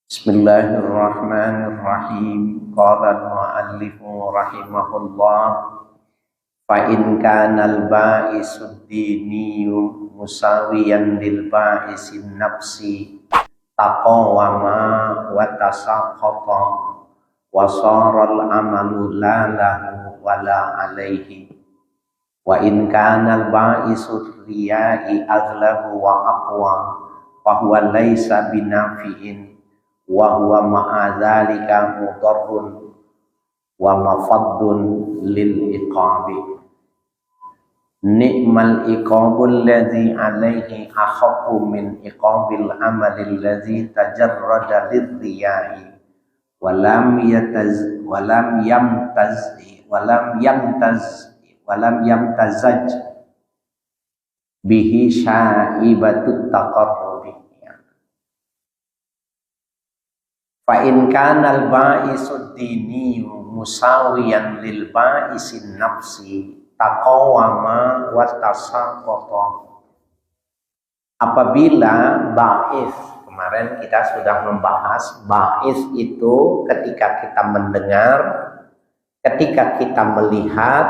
Bismillahirrahmanirrahim. Qala al-mu'allifu rahimahullah, fa in kana al-ba'isud diniyu musawiyan lil ba'isin nafsi taqawama wa tasaqqata wa sara al-amalu la lahu wa la alaihi. Wa in kana al-ba'isud riya'i aghlabu wa aqwa fa huwa laysa binafi'in wa huwa ma'adzalika mudarrun wa mafaddun lil iqabi. Ni'mal iqabul ladzi alaihi akhaffu min iqabil amalil ladzi tajarrada lirriya'i wa lam yamtazaj bihi sya'ibatut taqarrubi. Fa in kana al-ba'isud dini musawiyan lil ba'isin nafsi taqawama wa tasaqqata. Apabila ba'is, kemarin kita sudah membahas ba'is itu ketika kita mendengar, ketika kita melihat,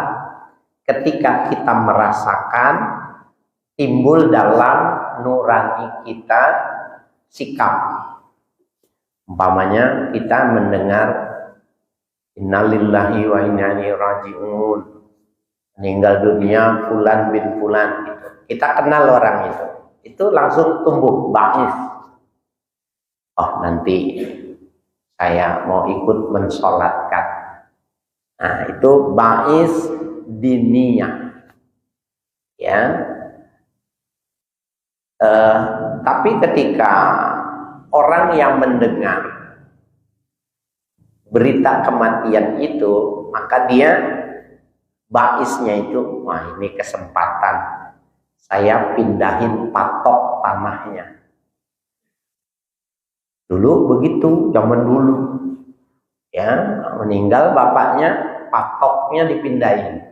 ketika kita merasakan, timbul dalam nurani kita sikap. Umpamanya kita mendengar innalillahi wa inna ilaihi raji'un, meninggal dunia fulan bin fulan gitu. Kita kenal orang itu langsung tumbuh ba'is. Oh, nanti saya mau ikut mensolatkan. Nah, itu ba'is diniyah. Ya. Tapi ketika orang yang mendengar berita kematian itu, maka dia baisnya itu, wah ini kesempatan saya pindahin patok tanahnya. Dulu begitu, zaman dulu ya, meninggal bapaknya, patoknya dipindahin,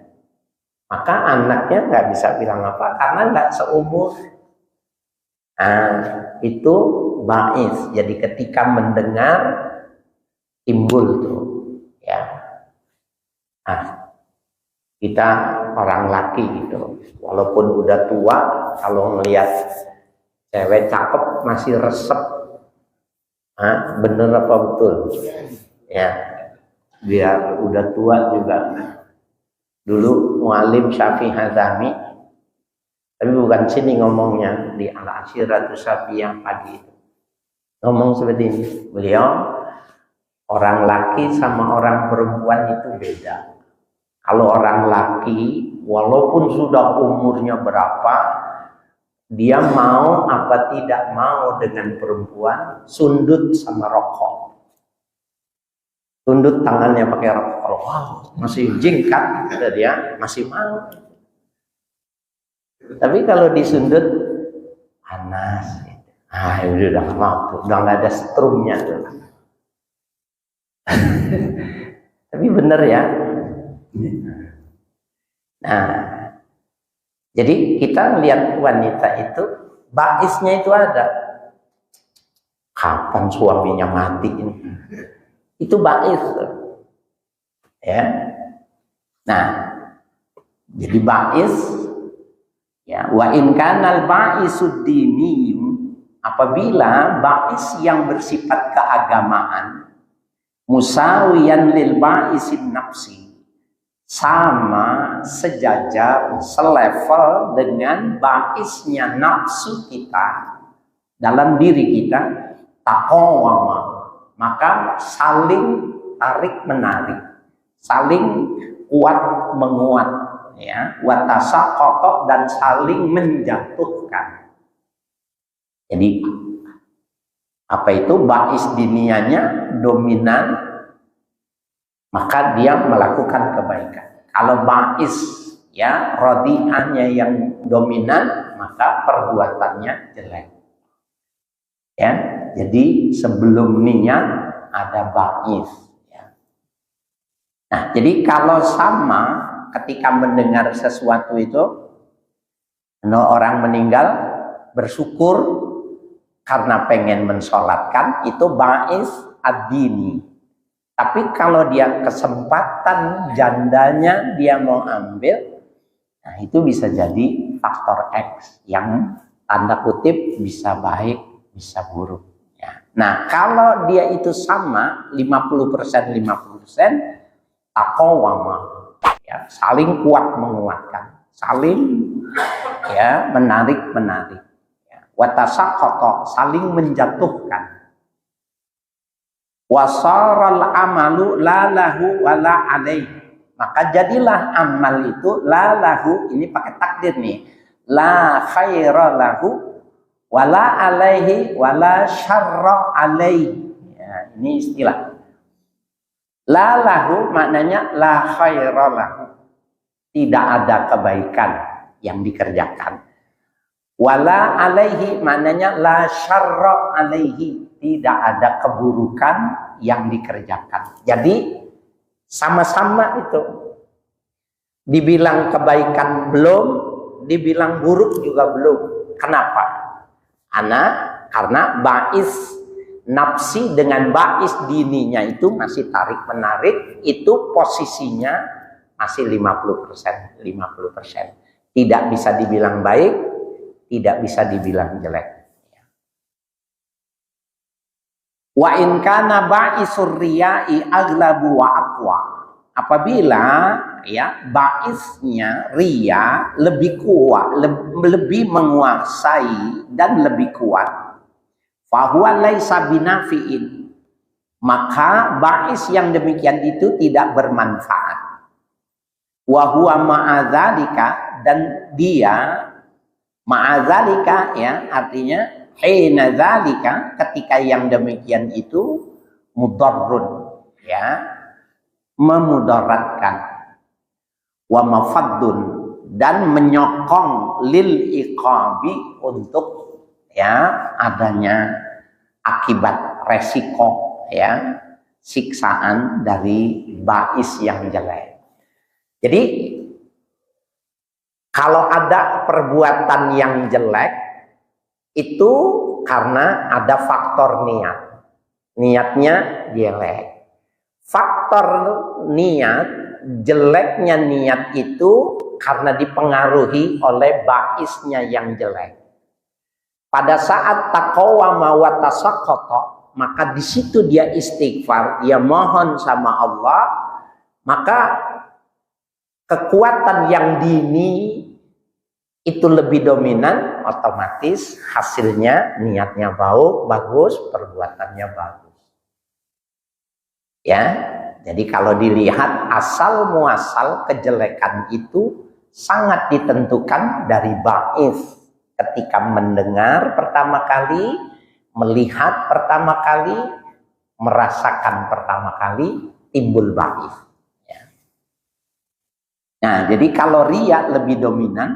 maka anaknya nggak bisa bilang apa karena nggak seumur. Nah, itu ba'is. Jadi ketika mendengar timbul tuh ya. Nah, kita orang laki gitu, walaupun udah tua, kalau ngelihat cewek cakep masih resep. Hah, bener apa betul? Ya, biar udah tua juga. Dulu mualim Syafi'i Hazami, tapi bukan sini ngomongnya, di Al-Ashiratus Syafi'iyah pagi itu ngomong seperti ini. Beliau, orang laki sama orang perempuan itu beda. Kalau orang laki walaupun sudah umurnya berapa, dia mau apa tidak mau dengan perempuan, sundut sama rokok, tunduk tangannya pakai rokok. Kalau wow, masih jingkat, dia masih mau. Tapi kalau disundut panas, udah nggak mampu, udah nggak ada strumnya tuh. Tapi bener ya. Nah, jadi kita lihat wanita itu, baisnya itu ada. Kapan suaminya mati ini? Itu bais, ya. Nah, jadi bais. Ya, wa in kanal ba'isud dini, apabila ba'is yang bersifat keagamaan musawiyan lil ba'isin nafsi, sama sejajar, selevel dengan ba'isnya nafsu kita dalam diri kita, taqawama, maka saling tarik menarik, saling kuat menguat, ya, wa tasaqqata, dan saling menjatuhkan. Jadi apa itu ba'is diniyanya dominan, maka dia melakukan kebaikan. Kalau ba'is ya radi'ahnya yang dominan, maka perbuatannya jelek. Ya, jadi sebelum niat ada ba'is, ya. Nah, jadi kalau sama ketika mendengar sesuatu itu, orang meninggal bersyukur, karena pengen mensolatkan, itu ba'is ad-dini. Tapi kalau dia kesempatan jandanya dia mau ambil, nah itu bisa jadi faktor X yang tanda kutip bisa baik, bisa buruk. Ya. Nah kalau dia itu sama 50% 50%, taqawwama, ya, saling kuat menguatkan, saling ya menarik. Watasaqata, saling menjatuhkan. Wasaral amalu la lahu wala alaih, maka jadilah amal itu la lahu, ini pakai takdir nih, la khaira lahu wala alaihi wala syarra alaihi. Ya, ini istilah. La lahu maknanya la khaira lahu, tidak ada kebaikan yang dikerjakan. Wala alaihi maknanya la syarra alaihi, tidak ada keburukan yang dikerjakan. Jadi sama-sama itu. Dibilang kebaikan belum, dibilang buruk juga belum. Kenapa? Karena ba'is nafsi dengan ba'is dininya itu masih tarik menarik, itu posisinya masih 50%, 50%. Tidak bisa dibilang baik, tidak bisa dibilang jelek. Wa in kana ba'isur riya'i aglabu wa aqwa. Apabila ya ba'isnya riya lebih kuat, lebih menguasai dan lebih kuat, fa huwa laisa binafi'in, maka ba'is yang demikian itu tidak bermanfaat. Wa huwa ma'adzalika, dan dia ma'adzalika ya artinya hina dzalika, ketika yang demikian itu mudarrun, ya, memudaratkan, wa mafaddun, dan menyokong lil iqabi, untuk ya adanya akibat resiko ya siksaan dari ba'is yang jelek. Jadi kalau ada perbuatan yang jelek itu karena ada faktor niat. Niatnya jelek. Faktor niat, jeleknya niat itu karena dipengaruhi oleh ba'isnya yang jelek. Pada saat taqawwama wa tasaqqata, maka di situ dia istighfar, dia mohon sama Allah, maka kekuatan yang dini itu lebih dominan, otomatis hasilnya niatnya bagus, perbuatannya bagus. Ya, jadi kalau dilihat asal muasal kejelekan itu sangat ditentukan dari ba'is. Ketika mendengar pertama kali, melihat pertama kali, merasakan pertama kali, timbul ba'is. Ya. Nah, jadi kalau riya lebih dominan,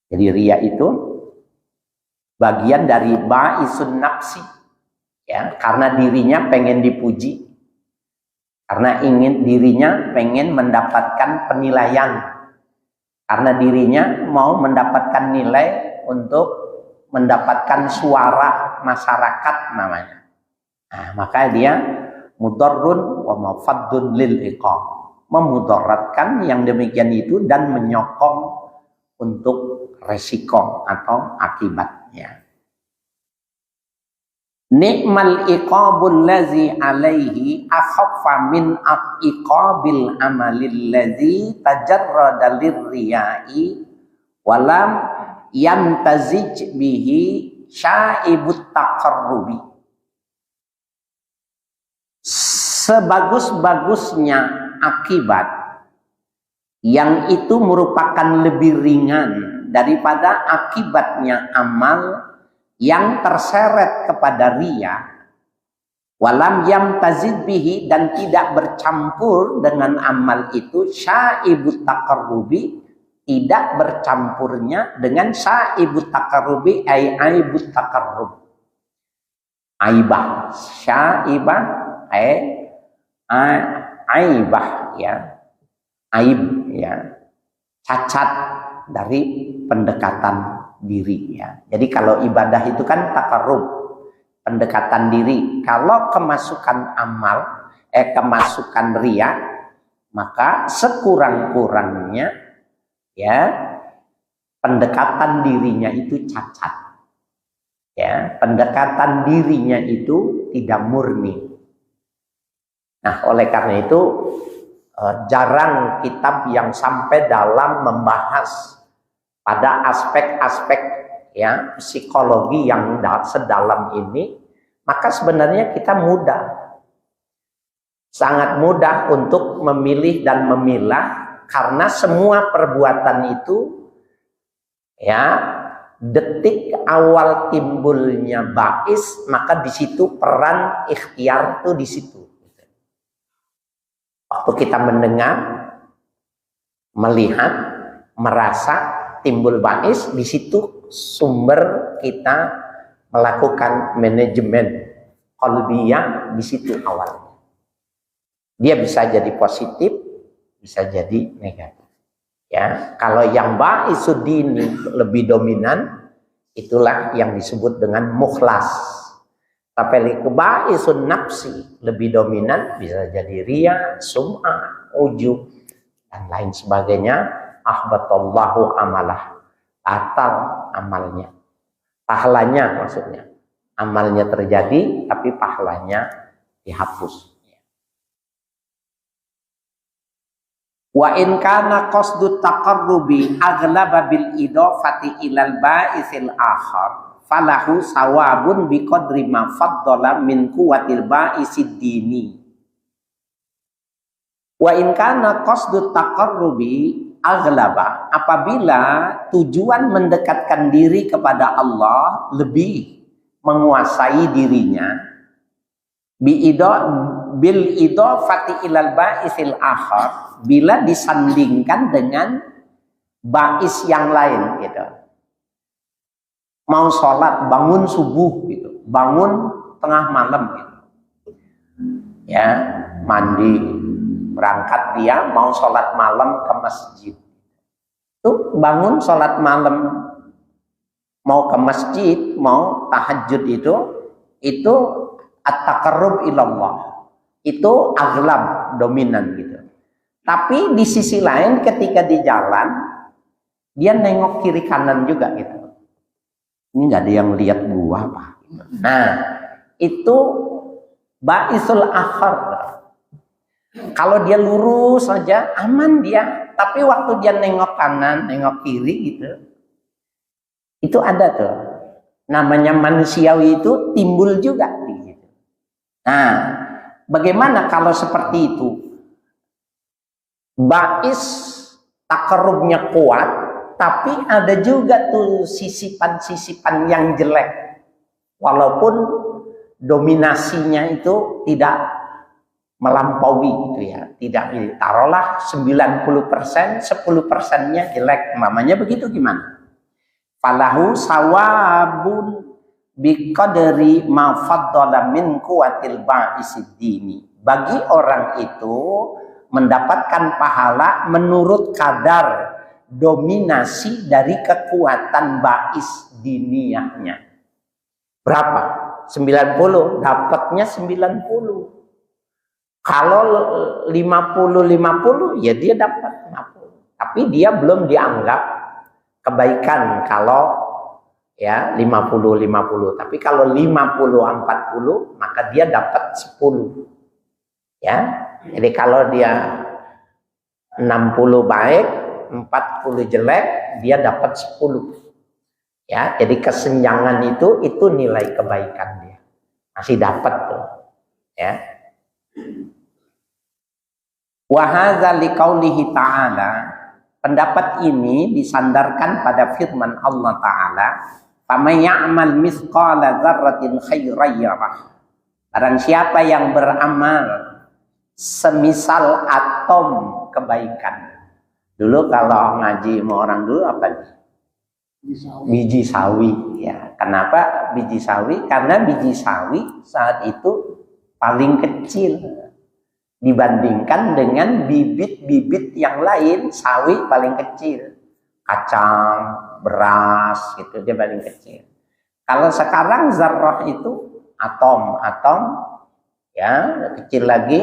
jadi riya itu bagian dari ba'isun nafsi, ya, karena dirinya pengen dipuji, karena dirinya pengen mendapatkan penilaian, karena dirinya mau mendapatkan nilai untuk mendapatkan suara masyarakat namanya. Nah, maka dia mudarrun wa mafaddun lil iqam, memudaratkan yang demikian itu dan menyokong untuk resiko atau akibatnya. Ni'mal iqabul ladzi alaihi akhaffa min iqabil amalil ladzi tajarrada lirriya'i walam yamtazij bihi syaibut taqarrubi. Sebagus-bagusnya akibat yang itu merupakan lebih ringan daripada akibatnya amal yang terseret kepada riya, walam yamtazid bihi, dan tidak bercampur dengan amal itu syaibut taqarrubi, tidak bercampurnya dengan syaibut taqarrubi, aibut taqarrub, aibah, syaibah, aibah, ya, aib, ya, cacat dari pendekatan diri ya. Jadi kalau ibadah itu kan taqarrub, pendekatan diri. Kalau kemasukan amal, kemasukan riya, maka sekurang-kurangnya ya pendekatan dirinya itu cacat. Ya, pendekatan dirinya itu tidak murni. Nah, oleh karena itu jarang kitab yang sampai dalam membahas pada aspek-aspek ya psikologi yang sedalam ini, maka sebenarnya kita sangat mudah untuk memilih dan memilah, karena semua perbuatan itu ya detik awal timbulnya bais, maka di situ peran ikhtiar tuh di situ. Waktu kita mendengar, melihat, merasa timbul bais, di situ sumber kita melakukan manajemen qalbiyah, di situ awalnya. Dia bisa jadi positif, bisa jadi negatif. Ya, kalau yang baisuddini lebih dominan, itulah yang disebut dengan mukhlas. Tapi baisun nafsi lebih dominan, bisa jadi riya, sum'ah, ujub, dan lain sebagainya. Ahbatallahu amalah, batal amalnya, pahalanya maksudnya. Amalnya terjadi tapi pahalanya dihapus. Wa in kana qasdu taqarrubi aghlaba bil idafati ilal ba'isil akhar falahu sawabun biqadri ma faddala min quwwatil ba'isid dini. Wa in kana qasdu taqarrubi aghlaba, apabila tujuan mendekatkan diri kepada Allah lebih menguasai dirinya, bil idafati ilal ba'isil akhar, bila disandingkan dengan bais yang lain gitu. Mau sholat, bangun subuh gitu, bangun tengah malam gitu. Ya, mandi, berangkat dia mau sholat malam ke masjid. Tuh bangun sholat malam, mau ke masjid, mau tahajud, itu at-taqarrub ilallah, itu aghlab, dominan gitu. Tapi di sisi lain ketika di jalan dia nengok kiri kanan juga gitu. Ini nggak ada yang lihat gua apa. Nah, itu baisul akhar. Kalau dia lurus saja aman dia, tapi waktu dia nengok kanan, nengok kiri gitu, itu ada tuh namanya manusiawi, itu timbul juga gitu. Nah, bagaimana kalau seperti itu? Bais takarubnya kuat, tapi ada juga tuh sisipan-sisipan yang jelek, walaupun dominasinya itu tidak melampaui gitu ya, tidak, taruhlah 90%, 10%-nya jelek, mamanya begitu, gimana? Falahu sawabun biqadri ma faddala min quwwatil ba'isid dini. Bagi orang itu mendapatkan pahala menurut kadar dominasi dari kekuatan bais diniyahnya. Berapa? 90, dapatnya 90. Kalau 50-50 ya dia dapat 50. Tapi dia belum dianggap kebaikan kalau ya 50-50. Tapi kalau 50-40 maka dia dapat 10. Ya. Jadi kalau dia 60 baik, 40 jelek, dia dapat 10. Ya, jadi kesenjangan itu nilai kebaikan dia. Masih dapat tuh. Ya. Wa hadza liqaulihi ta'ala, pendapat ini disandarkan pada firman Allah Ta'ala, faman ya'mal mithqala dzarratin khairan yarah. Barang siapa yang beramal semisal atom kebaikan. Dulu kalau ngaji sama orang dulu apa nih? Biji sawi. Ya, kenapa biji sawi? Karena biji sawi saat itu paling kecil dibandingkan dengan bibit-bibit yang lain. Sawi paling kecil, kacang beras gitu, dia paling kecil. Kalau sekarang zarrah itu atom ya, kecil lagi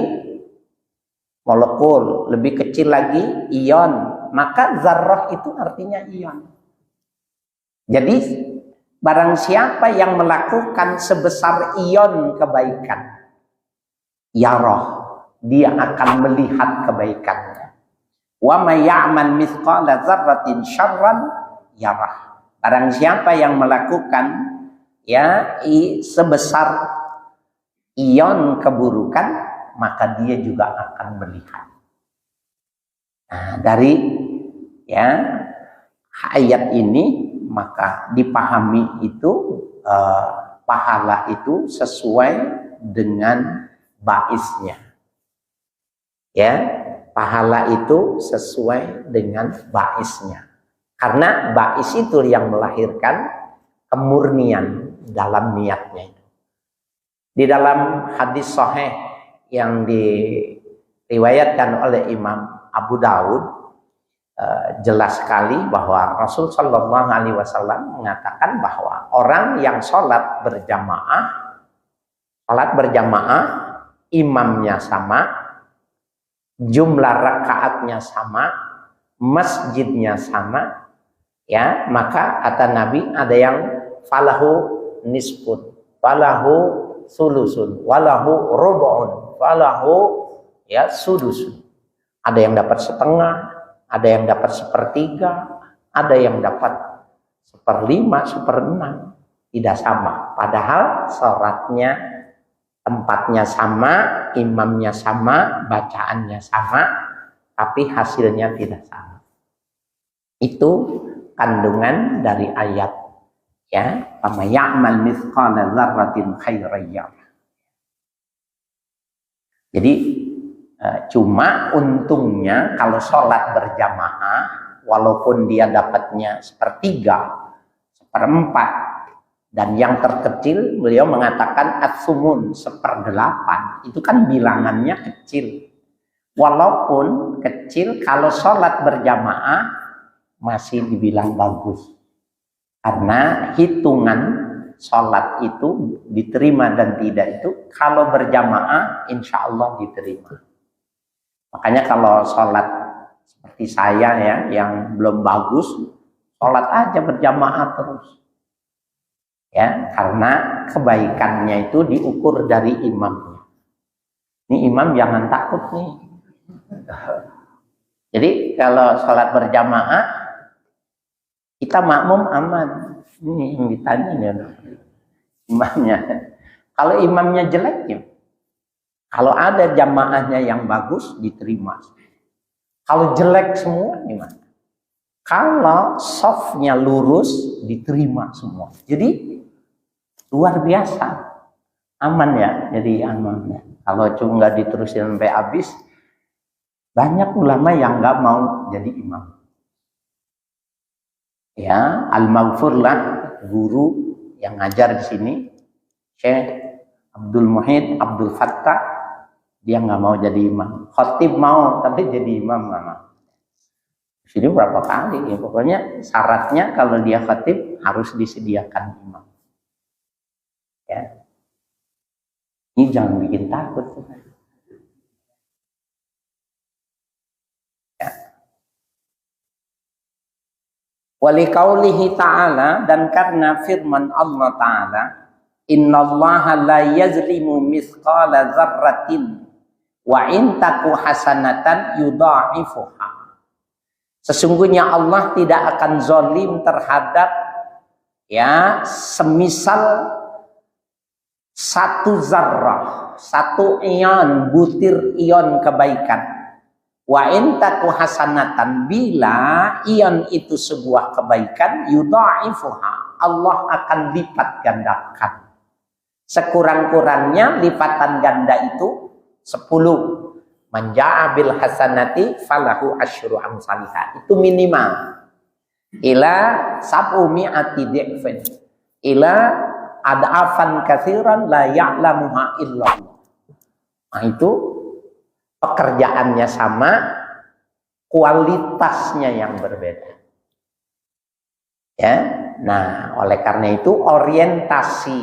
molekul, lebih kecil lagi ion, maka zarrah itu artinya ion. Jadi barang siapa yang melakukan sebesar ion kebaikan, yarah, dia akan melihat kebaikannya. Wa may ya'mal mithqala dzarratin syarran yarah. Barang siapa yang melakukan ya sebesar ion keburukan, maka dia juga akan melihat. Nah, dari ya ayat ini maka dipahami itu pahala itu sesuai dengan baisnya. Ya, pahala itu sesuai dengan baisnya. Karena bais itu yang melahirkan kemurnian dalam niatnya itu. Di dalam hadis sahih yang diriwayatkan oleh Imam Abu Daud, jelas sekali bahwa Rasul Shallallahu Alaihi Wasallam mengatakan bahwa orang yang sholat berjamaah, imamnya sama, jumlah rakaatnya sama, masjidnya sama, ya, maka kata Nabi ada yang falahu nisfun, falahu sulusun, walahu rubu'un, falahu ya sudusun. Ada yang dapat setengah, ada yang dapat sepertiga, ada yang dapat seperlima, seperenam, tidak sama. Padahal sholatnya, tempatnya sama, imamnya sama, bacaannya sama, tapi hasilnya tidak sama. Itu kandungan dari ayat, ya, "Fama ya'mal mithqala dzarratin khairan yarah." Jadi cuma untungnya kalau sholat berjamaah, walaupun dia dapatnya sepertiga, seperempat, dan yang terkecil beliau mengatakan as-sumun, seperdelapan, itu kan bilangannya kecil. Walaupun kecil, kalau sholat berjamaah masih dibilang bagus. Karena hitungan sholat itu diterima dan tidak itu kalau berjamaah insya Allah diterima. Makanya kalau sholat seperti saya ya, yang belum bagus, sholat aja berjamaah terus. Ya, karena kebaikannya itu diukur dari imamnya. Ini imam jangan takut nih. Jadi kalau sholat berjamaah, kita makmum aman. Ini yang ditanya nih, imamnya. Kalau imamnya jelek ya, kalau ada jamaahnya yang bagus diterima. Kalau jelek semua gimana? Kalau softnya lurus diterima semua. Jadi luar biasa, aman ya. Jadi aman ya. Kalau cuma nggak diterusin sampai habis, banyak ulama yang nggak mau jadi imam. Ya, Al-Maghfurlah, guru yang ngajar di sini, Syekh Abdul Muhid Abdul Fattah, dia nggak mau jadi imam. Khatib mau, tapi jadi imam nggak mau. Di sini berapa kali ya, pokoknya syaratnya kalau dia khatib harus disediakan imam. Ya, ini jangan bikin takut. Walikaulihi ta'ala, dan karena firman Allah ta'ala, innallaha la yazlimu mithqala dzarratin wa in taku hasanatan yudha'ifuha. Sesungguhnya Allah tidak akan zalim terhadap ya semisal satu zarrah, satu ion, butir ion kebaikan. Wa in taku hasanatan, bila ion itu sebuah kebaikan, yudha'ifuha, Allah akan lipat gandakan. Sekurang-kurangnya lipatan ganda itu 10. Man ja'a bil hasanati falahu asyru amsalihha. Itu minimal. Ila sab'umi'ati di'fin. Ila ad'afan katsiran la ya'lamuha illallah. Nah, itu pekerjaannya sama, kualitasnya yang berbeda. Ya. Nah, oleh karena itu orientasi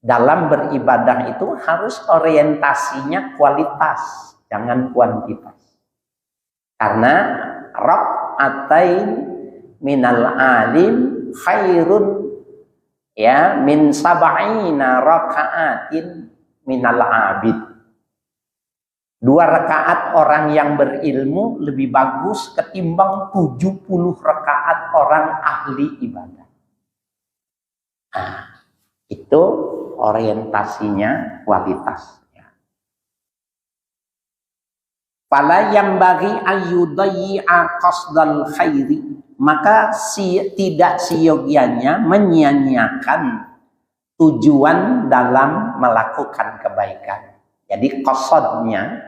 dalam beribadah itu harus orientasinya kualitas, jangan kuantitas. Karena rak'atain minal alim khairun ya min sab'ina raka'atin minal abid. 2 rakaat orang yang berilmu lebih bagus ketimbang 70 rakaat orang ahli ibadah. Nah, itu orientasinya kualitas. Fala yang bagi ayyudayyi'a qasdal khairi, maka tidak siogianya menyia-nyiakan tujuan dalam melakukan kebaikan. Jadi qasdnya,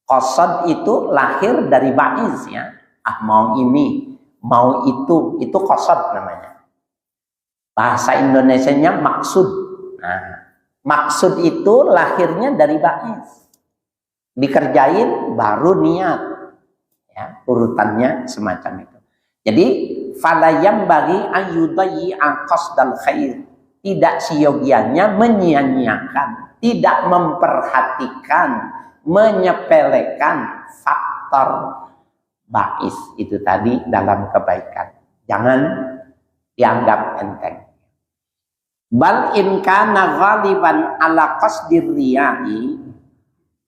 qasad itu lahir dari ba'iz ya. Mau ini, mau itu qasad namanya. Bahasa Indonesianya maksud. Nah, maksud itu lahirnya dari ba'iz. Dikerjain baru niat. Ya, urutannya semacam itu. Jadi falayam bagi ayyudayyi'a qasdal khair. Tidak siogianya menyia-nyiakan, tidak memperhatikan, menyepelekan faktor ba'is itu tadi dalam kebaikan. Jangan dianggap enteng. Bal in kana ghaliban ala qasdir riya'i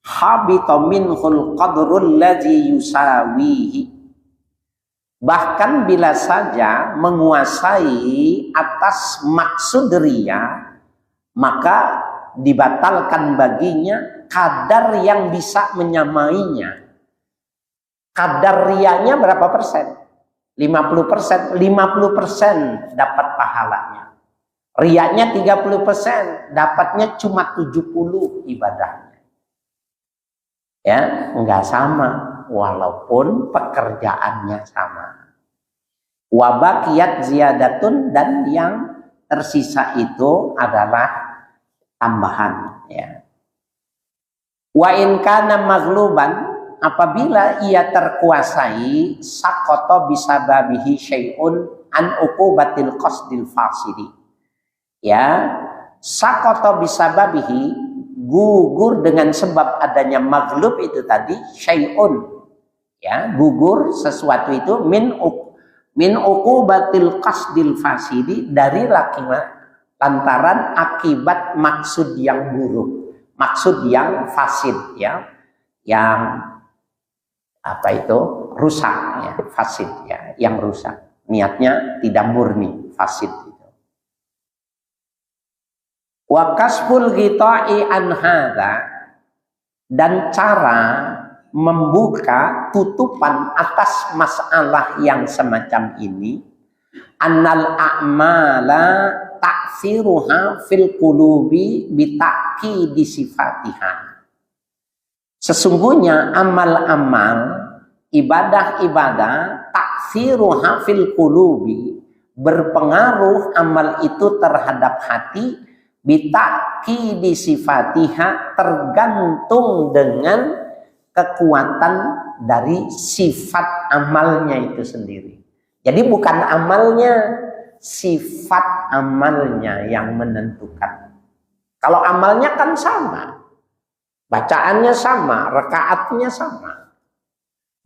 habita minhul qadrul ladzi yusawihi. Bahkan bila saja menguasai atas maksud riya, maka dibatalkan baginya kadar yang bisa menyamainya. Kadar riyanya berapa persen? 50%, 50% dapat pahalanya. Riyanya 30%, dapatnya cuma 70 ibadahnya. Ya, enggak sama. Walaupun pekerjaannya sama. Wabaqiyat ziyadatun, dan yang tersisa itu adalah tambahan ya. Wa in kana maghluban, apabila ia terkuasai, saqata bisababihi syai'un an uqubatil qasdil fasidi. Ya, saqata bisababihi, gugur dengan sebab adanya maghlub itu tadi, syai'un ya, gugur sesuatu itu min uqubatil qasdil fasidi, dari lantaran akibat maksud yang buruk, maksud yang fasid ya, yang apa itu rusak ya, fasid ya, yang rusak, niatnya tidak murni, fasid itu. Wa kasbul ghita'i an hadza, dan cara membuka tutupan atas masalah yang semacam ini, annal a'mala ta'siruha fil qulubi bita'kidi sifatiha. Sesungguhnya amal-amal, ibadah-ibadah, ta'siruha fil qulubi, berpengaruh amal itu terhadap hati, bita'kidi sifatiha, tergantung dengan kekuatan dari sifat amalnya itu sendiri. Jadi bukan amalnya, sifat amalnya yang menentukan. Kalau amalnya kan sama, bacaannya sama, rakaatnya sama.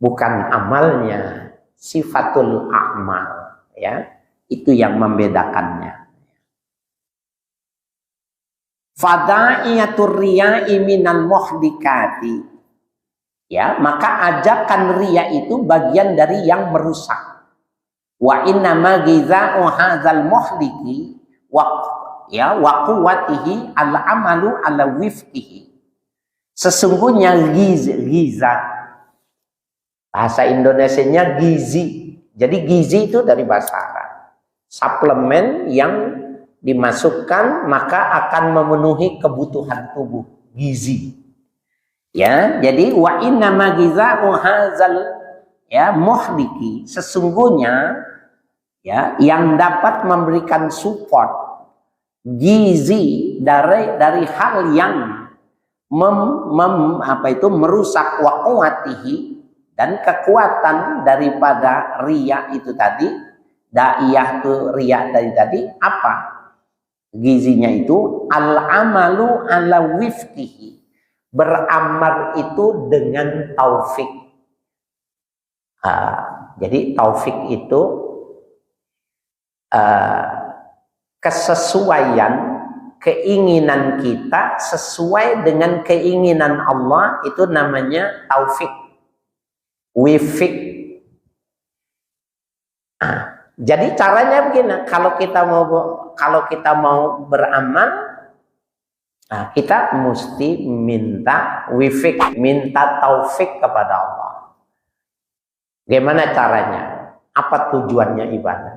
Bukan amalnya, sifatul a'mal ya. Itu yang membedakannya. Fada'iyatur riya'i minal muhdikati. Ya, maka ajakan riya itu bagian dari yang merusak. Wa inna ma ghiza'u hadzal muhliki wa quwwatihi al amalu ala wifqihi. Sesungguhnya giza, bahasa Indonesianya gizi. Jadi gizi itu dari bahasa Arab. Suplemen yang dimasukkan maka akan memenuhi kebutuhan tubuh, gizi. Ya, jadi wa inna ma ghiza'u hadzal ya muhliki, sesungguhnya ya yang dapat memberikan support gizi dari hal yang merusak wa quwwatihi, dan kekuatan daripada riya itu tadi Da'iyah tuh riya tadi apa? Gizinya itu al-amalu ala wifqihi. Beramal itu dengan taufik. Jadi taufik itu kesesuaian keinginan kita sesuai dengan keinginan Allah, itu namanya taufik. Wifik. Jadi caranya begini, kalau kita mau beramal, kita mesti minta wifik, minta taufik kepada Allah. Gimana caranya? Apa tujuannya ibadah?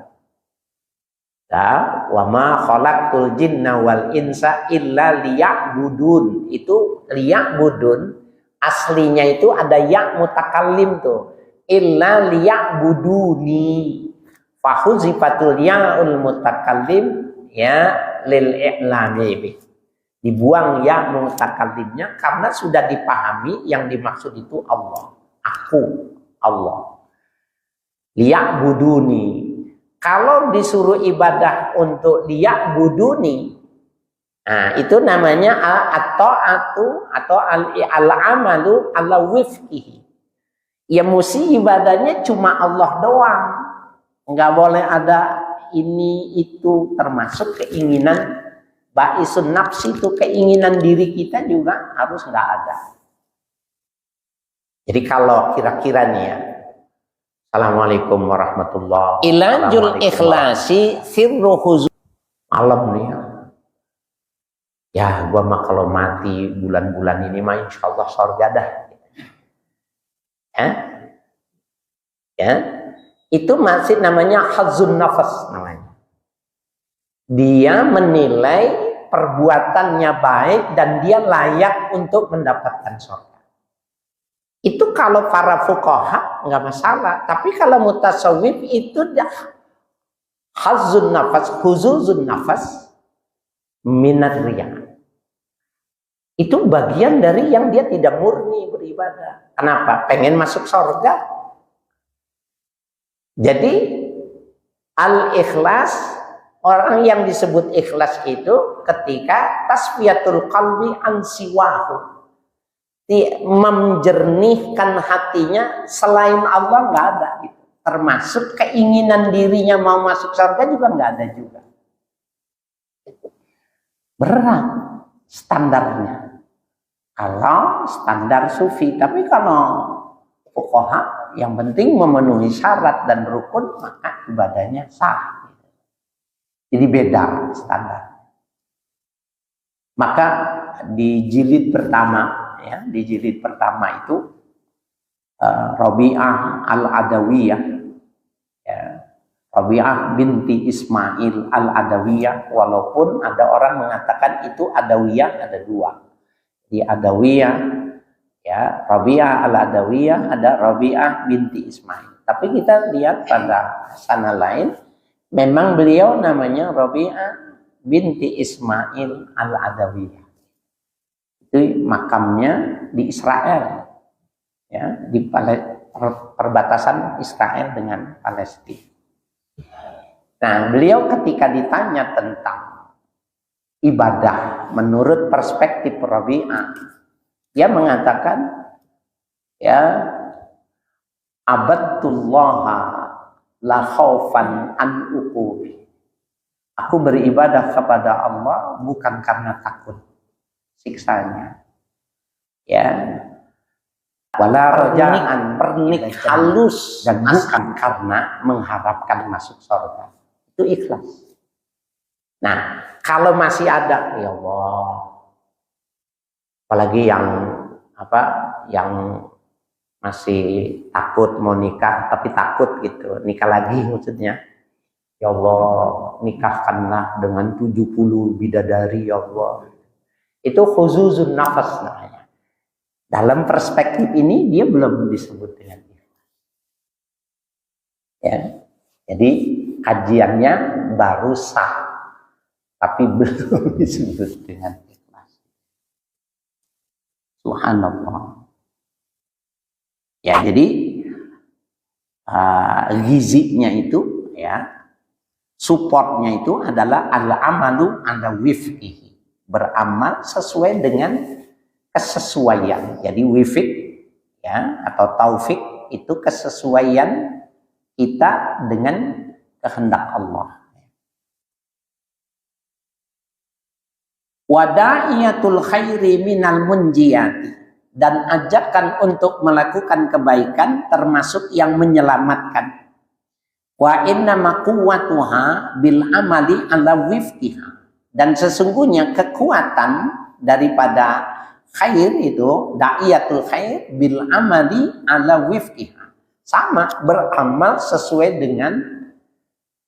Wa ma khalaqtul jinna wal insa illa liya'budun. Itu liya'budun aslinya itu ada ya mutakallim tuh. Illa liya'buduni. Fahuzifatul ya'ul mutakallim ya lil i'lami. Dibuang ya mutakallimnya karena sudah dipahami yang dimaksud itu Allah. Aku, Allah. Liya'buduni. Kalau disuruh ibadah untuk liya'buduni, nah itu namanya at-ta'atu atau al-amalu ala wifqihi. Ya mesti ibadahnya cuma Allah doang. Enggak boleh ada ini itu, termasuk keinginan ba'isun nafsi, itu keinginan diri kita juga harus enggak ada. Jadi kalau kira-kira nih ya, Assalamualaikum warahmatullahi wabarakatuh. Ilajul ikhlasi sirru huzur. Malam nih ya, gua mah kalau mati bulan-bulan ini mah insyaallah surga dah. Ya, itu masih namanya hazzun nafas namanya. Dia menilai perbuatannya baik dan dia layak untuk mendapatkan surga. Itu kalau para fuqaha nggak masalah, tapi kalau mutasawwif itu dah hazzun nafas, huzuzun nafas minat riya. Itu bagian dari yang dia tidak murni beribadah. Kenapa? Pengen masuk surga. Jadi al-ikhlas, orang yang disebut ikhlas itu ketika tasfiyatul qalbi an siwahu, menjernihkan hatinya selain Allah nggak ada gitu. Termasuk keinginan dirinya mau masuk surga juga nggak ada juga. Berat standarnya kalau standar sufi, tapi kalau fuqaha yang penting memenuhi syarat dan rukun maka ibadahnya sah. Jadi beda standar. Maka di jilid pertama ya, di jilid pertama itu Rabi'ah al-Adawiyah ya, Rabi'ah binti Ismail al-Adawiyah, walaupun ada orang mengatakan itu Adawiyah ada dua. Di Adawiyah ya, Rabi'ah al-Adawiyah, ada Rabi'ah binti Ismail. Tapi kita lihat pada sana lain, memang beliau namanya Rabi'ah binti Ismail al-Adawiyah. Itu makamnya di Israel, ya, di perbatasan Israel dengan Palestina. Nah, beliau ketika ditanya tentang ibadah menurut perspektif Rabi'ah, dia mengatakan ya, abadtullaha la khaufan an uqubi. Aku beribadah kepada Allah bukan karena takut siksanya. Ya. Wala raja'an, pernik halus, dan bukan karena mengharapkan masuk surga. Itu ikhlas. Nah, kalau masih ada ya Allah, apalagi yang masih takut mau nikah tapi takut gitu, nikah lagi maksudnya, ya Allah nikahkanlah dengan 70 bidadari ya Allah. Itu khuzuzun nafas namanya. Dalam perspektif ini dia belum disebut dengan ikhlas. Ya. Jadi kajiannya baru sah tapi belum disebut dengan ikhlas. Subhanallah. Ya, jadi gizinya itu ya, supportnya itu adalah al-amalu ala wifqihi, beramal sesuai dengan kesesuaian. Jadi wifq ya atau taufik itu kesesuaian kita dengan kehendak Allah. Wada'iyatul khairi minal munjiyati, dan ajakan untuk melakukan kebaikan termasuk yang menyelamatkan. Wa inna quwwatuha bil amali ala wifqiha, dan sesungguhnya kekuatan daripada khair itu da'iyatul khair bil amali ala wifqiha, sama beramal sesuai dengan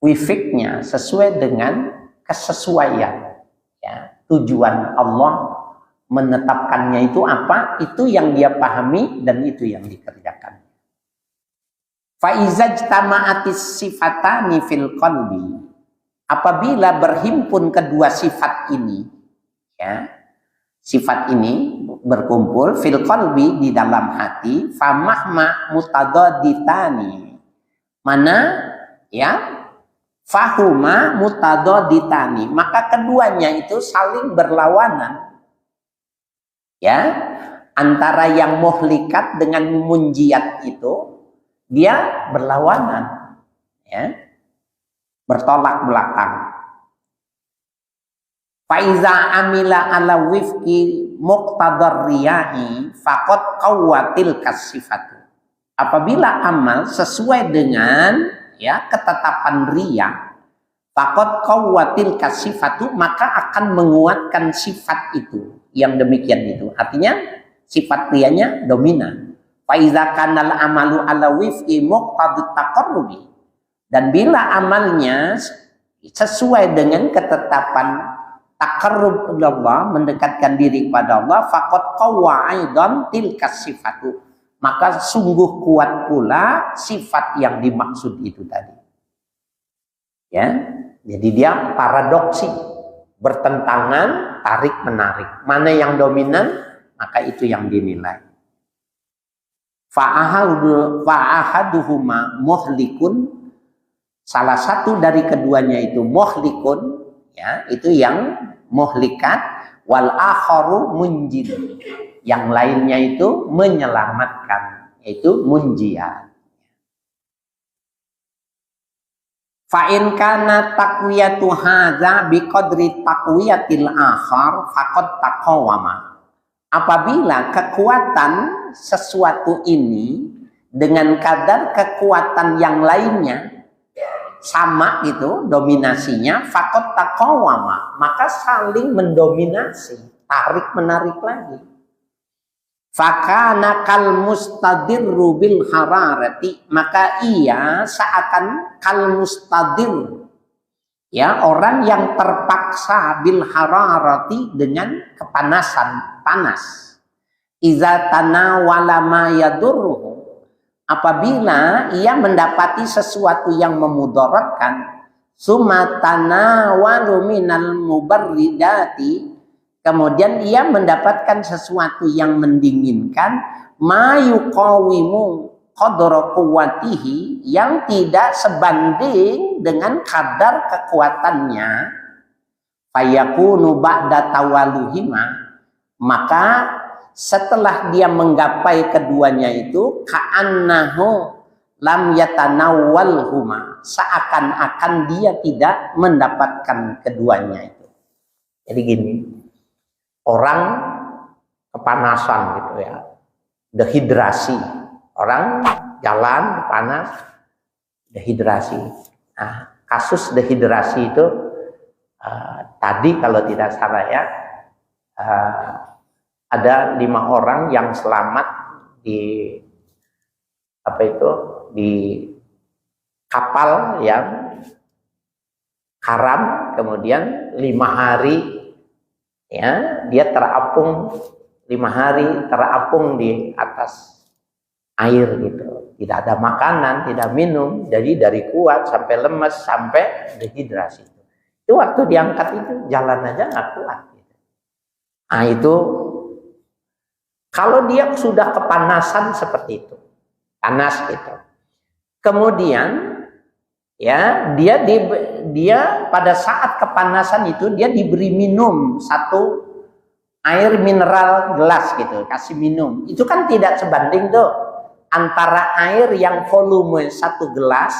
wifqnya, sesuai dengan kesesuaian ya. Tujuan Allah menetapkannya itu apa? Itu yang dia pahami dan itu yang dikerjakan. Faizajtama'atis sifatani fil qalbi, apabila berhimpun kedua sifat ini ya, sifat ini berkumpul fil qalbi di dalam hati, famahma mutadaditani, mana ya fahuma mutadaditani, maka keduanya itu saling berlawanan ya, antara yang muhlikat dengan munjiat itu dia berlawanan ya, bertolak belakang. Faiza amila ala wifqi muqtadar riya'i faqad qawwatil kasifatu, apabila amal sesuai dengan ya ketetapan riya, faqad qawwatil kasifatu, maka akan menguatkan sifat itu yang demikian itu. Artinya sifat riyanya dominan. Fa iza kanal amalu ala wifqi muqtadut taqarrubi, dan bila amalnya sesuai dengan ketetapan taqarrub Allah, mendekatkan diri kepada Allah, faqad qawwa aidan tilkas sifatu, maka sungguh kuat pula sifat yang dimaksud itu tadi. Ya, jadi dia paradoksi, bertentangan, tarik menarik. Mana yang dominan, maka itu yang dinilai. Fa'ahaduhuma muhlikun, salah satu dari keduanya itu muhlikun, ya, itu yang muhlikat, wal akharu munjid, yang lainnya itu menyelamatkan, yaitu munjiat. Fa in kana taqwiyatu hadza biqadri taqwiyatil akhar faqad taqawama, apabila kekuatan sesuatu ini dengan kadar kekuatan yang lainnya sama gitu dominasinya, faqad taqawama, maka saling mendominasi, tarik menarik lagi. Fakana kal mustadirru bil hararati, maka ia seakan kal mustadir ya, orang yang terpaksa bil hararati, dengan kepanasan, panas. Iza tanawala ma yadurruhu, apabila ia mendapati sesuatu yang memudaratkan, summa tanawalu minal mubarridati, kemudian ia mendapatkan sesuatu yang mendinginkan, ma yuqawimu qadra quwwatihi, yang tidak sebanding dengan kadar kekuatannya, fayakunu ba'da tawaluhima, maka setelah dia menggapai keduanya itu, ka'annahu lam yatanawwalhuma, seakan-akan dia tidak mendapatkan keduanya itu. Jadi gini, orang kepanasan gitu ya, dehidrasi, orang jalan panas, dehidrasi. Nah, kasus dehidrasi itu tadi kalau tidak salah ya, ada 5 orang yang selamat di di kapal yang karam, kemudian 5 hari ya dia terapung, 5 hari terapung di atas air gitu, tidak ada makanan, tidak minum, jadi dari kuat sampai lemes sampai dehidrasi. Itu waktu diangkat itu jalan aja nggak kuat gitu. Nah itu kalau dia sudah kepanasan seperti itu, panas gitu, kemudian Ya, dia pada saat kepanasan itu dia diberi minum satu air mineral gelas gitu, kasih minum. Itu kan tidak sebanding tuh antara air yang volume satu gelas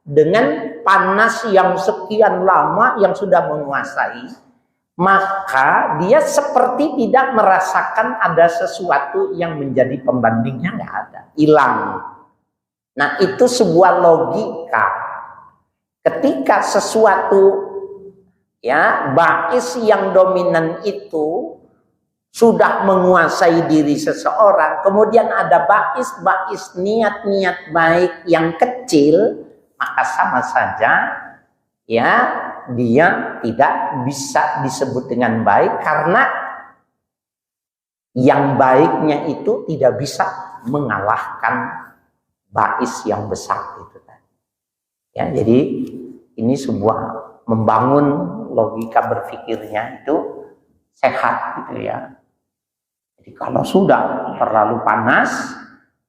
dengan panas yang sekian lama yang sudah menguasai, maka dia seperti tidak merasakan ada sesuatu yang menjadi pembandingnya, nggak ada, hilang. Nah, itu sebuah logika. Ketika sesuatu ya bais yang dominan itu sudah menguasai diri seseorang, kemudian ada bais niat-niat baik yang kecil, maka sama saja ya dia tidak bisa disebut dengan baik karena yang baiknya itu tidak bisa mengalahkan bais yang besar itu. Ya, jadi ini sebuah membangun logika berpikirnya itu sehat gitu ya. Jadi kalau sudah terlalu panas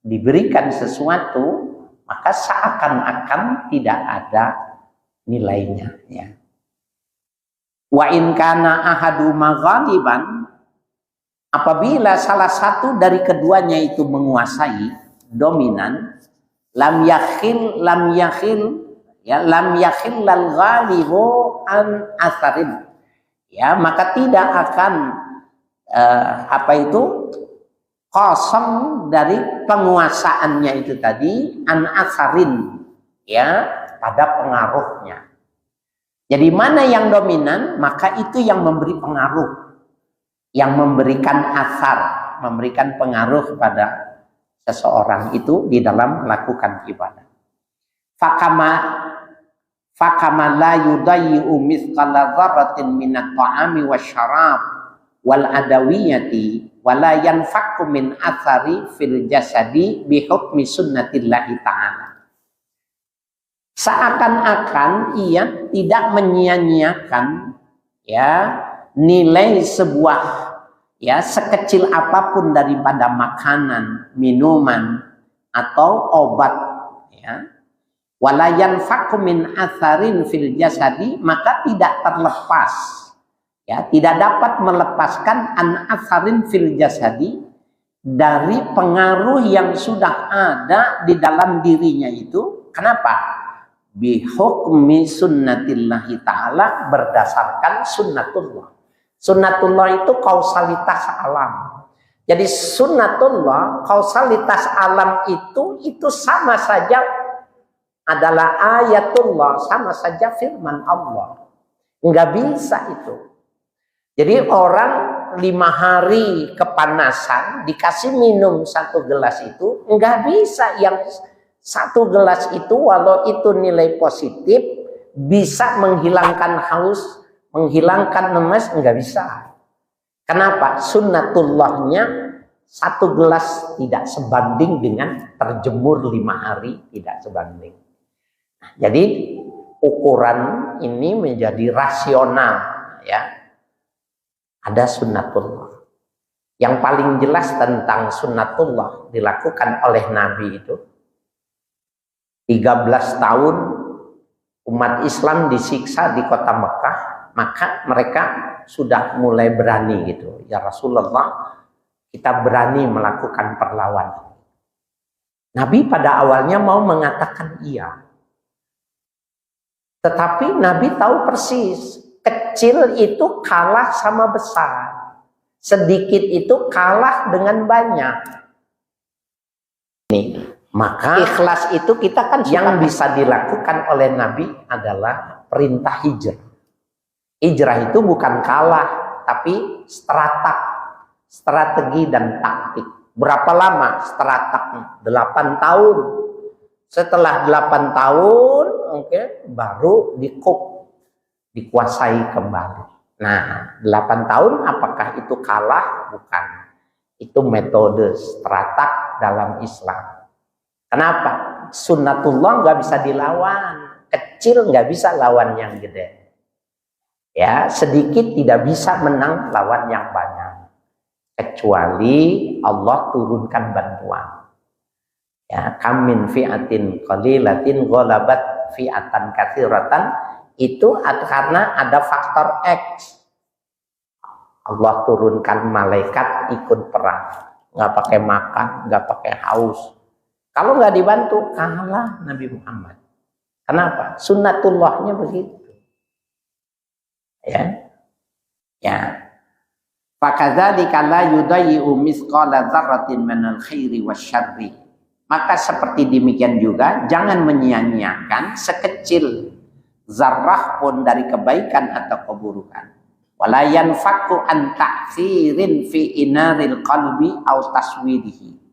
diberikan sesuatu, maka seakan-akan tidak ada nilainya ya. Wa in kana ahadu maghaliban, apabila salah satu dari keduanya itu menguasai, dominan, lam yakhil lal ghalibu an asarin, ya maka tidak akan kosong dari penguasaannya itu tadi, an asarin, ya pada pengaruhnya. Jadi mana yang dominan, maka itu yang memberi pengaruh, yang memberikan asar, memberikan pengaruh pada seseorang itu di dalam melakukan ibadah. Fakama la yudayyi'u mithqala dzarratin minat ta'ami wasyarab wal adawiyati wala yanfaqu min athari fil jasadi bi hukmi sunnatillahi ta'ala. Seakan-akan ia tidak menyia-nyiakan ya nilai sebuah ya sekecil apapun daripada makanan, minuman atau obat ya. Wala yanfaqu min atharin fil jasadi, maka tidak terlepas ya, tidak dapat melepaskan an atharin fil jasadi dari pengaruh yang sudah ada di dalam dirinya itu. Kenapa? Bi hukmi sunnatillahi ta'ala, berdasarkan sunnatullah. Sunnatullah itu kausalitas alam. Jadi sunnatullah, kausalitas alam itu sama saja adalah ayatullah, sama saja firman Allah. Enggak bisa itu. Jadi orang 5 hari kepanasan dikasih minum 1 gelas itu, enggak bisa yang 1 gelas itu walau itu nilai positif bisa menghilangkan haus, menghilangkan lemes, enggak bisa. Kenapa? Sunnatullahnya 1 gelas tidak sebanding dengan terjemur 5 hari, tidak sebanding. Jadi ukuran ini menjadi rasional ya. Ada sunnatullah. Yang paling jelas tentang sunnatullah dilakukan oleh Nabi itu 13 tahun umat Islam disiksa di kota Mekah, maka mereka sudah mulai berani gitu. Ya Rasulullah, kita berani melakukan perlawanan. Nabi pada awalnya mau mengatakan iya. Tetapi Nabi tahu persis, kecil itu kalah sama besar. Sedikit itu kalah dengan banyak. Nih, maka ikhlas itu kita kan yang bisa dilakukan oleh Nabi adalah perintah hijrah. Hijrah itu bukan kalah, tapi strategi dan taktik. Berapa lama strategi? 8 tahun. Setelah 8 tahun, baru dikuasai kembali. Nah, 8 tahun apakah itu kalah? Bukan. Itu metode strateg dalam Islam. Kenapa? Sunnatullah nggak bisa dilawan. Kecil nggak bisa lawan yang gede. Ya, sedikit tidak bisa menang lawan yang banyak. Kecuali Allah turunkan bantuan. Ya, kam min fi'atin qalilatin ghalabat fi'atan katsiratan itu karena ada faktor X. Allah turunkan malaikat ikut perang, nggak pakai makan, nggak pakai haus. Kalau nggak dibantu, kalah Nabi Muhammad. Kenapa? Sunnatullahnya begitu. Ya. Fakadzalika la yudayyi'u mithqala dzarratin minal khairi wasyarri. Maka seperti demikian juga jangan menyia-nyiakan sekecil zarrah pun dari kebaikan atau keburukan. Wala yanfaku an ta'thirin fi inaril qalbi aw taswidihi.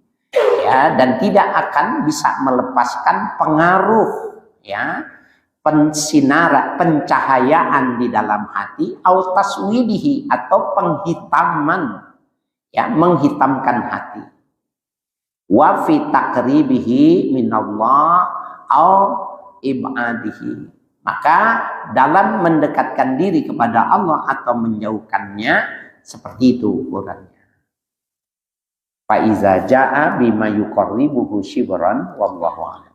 Ya, dan tidak akan bisa melepaskan pengaruh ya pencahayaan di dalam hati aw taswidihi atau penghitaman ya menghitamkan hati. Wa fi taqribihi minallah aw ibadihi. Maka dalam mendekatkan diri kepada Allah atau menjauhkannya seperti itu ukurannya. Fa iza jaa bima yuqarribuhu shibran wallahu a'lam.